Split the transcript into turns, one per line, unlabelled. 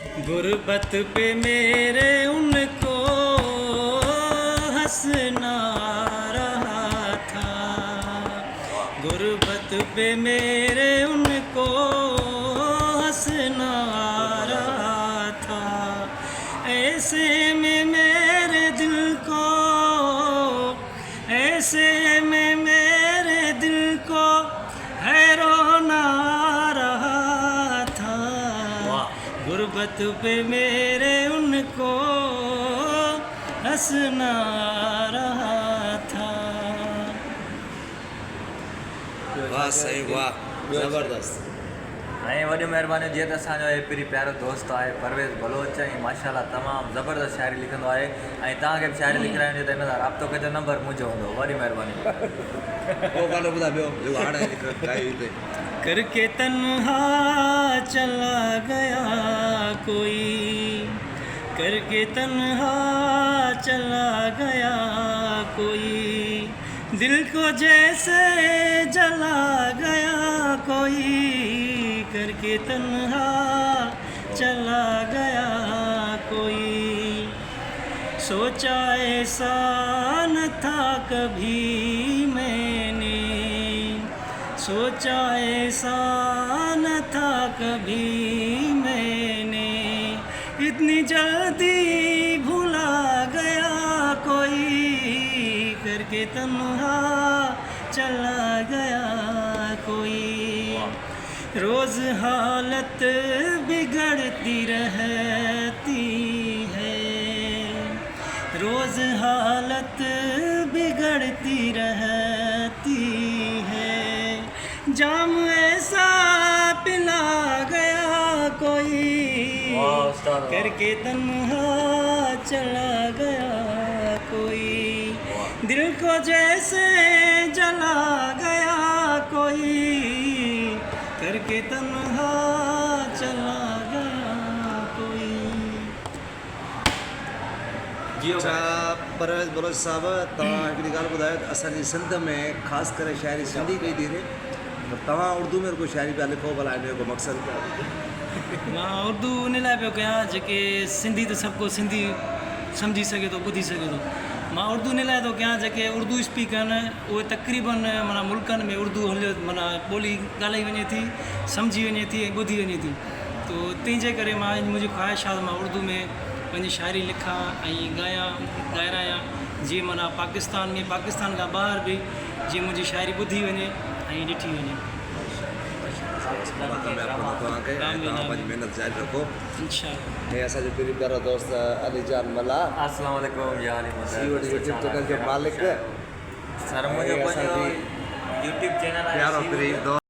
गुर्बत पे मेरे उनको हंसना रहा था, गुर्बत पे मेरे उनको हंसना रहा था। ऐसे में मेरे दिल को, ऐसे में मेरे दिल को है रोना रहा था। गुर्बत पे मेरे उनको हंसना रहा था।
वाह सही, वाह ज़बरदस्त।
ऐं वॾी महिरबानी। जीअं त असांजो एपरी प्यारो दोस्त आहे परवेज़ बलोच, ऐं माशाल्लाह तमामु ज़बरदस्त शाइरी लिखंदो आहे। ऐं तव्हांखे बि शाइरी लिखराइणी हुजे त हिन सां राब्तो कजो, नंबर मुंहिंजो हूंदो। वॾी महिरबानी।
वो गानो ॿुधा ॿियो जेको हाणे ॻाई हुई।
करके तन्हा चला गया कोई, करके तन्हा चला गया कोई, दिल को जैसे जला गया कोई, करके तन्हा चला गया कोई। सोचा ऐसा न था कभी मैंने, सोचा ऐसा न था कभी मैंने, इतनी जल्दी भुला गया कोई, करके तन्हा चला गया कोई। रोज़ हालत बिगड़ती रहती है, रोज़ हालत बिगड़ती रहती है, जाम ऐसा पिला गया कोई, करके तन्हा चला गया कोई, दिल को जैसे जला गया कोई, करके तन्हा चला गया कोई।
अच्छा परवेज़ बलोच साहब, तव्हां हिकिड़ी ॻाल्हि ॿुधायो त असांजी सिंध में ख़ासि करे शाइरी सिंधी कई थी थिए, त तव्हां उर्दू में कोई शाइरी पिया लिखो, भला हिन जो को मक़सदु पिया?
मां उर्दू इन लाइ पियो कयां जेके सिंधी त सभु को सिंधी सम्झी सघे थो, ॿुधी सघे थो। मां उर्दू इन लाइ थो कयां जेके उर्दू स्पीक आहिनि उहे तक़रीबन माना मुल्कनि में उर्दू हलियो माना ॿोली ॻाल्हाई वञे थी, सम्झी वञे थी ऐं ॿुधी वञे थी। तो तंहिंजे करे मां मुंहिंजी ख़्वाहिश आहे मां उर्दू में पंहिंजी शाइरी लिखां ऐं ॻाइरायां, जीअं माना पाकिस्तान में, पाकिस्तान खां ॿाहिरि बि जीअं मुंहिंजी शाइरी ॿुधी वञे ऐं ॾिठी वञे।
पंहिंजी महिनत जारी रखो
इंशाअल्लाह।
हे असांजो पहिरीं प्यारो दोस्त अली जान मला,
अस्सलाम वालेकुम या अली
यूट्यूब चैनल जो मालिक,
सर मुंहिंजो पंहिंजो यूट्यूब चैनल आहे
प्यारो प्यारो दोस्त।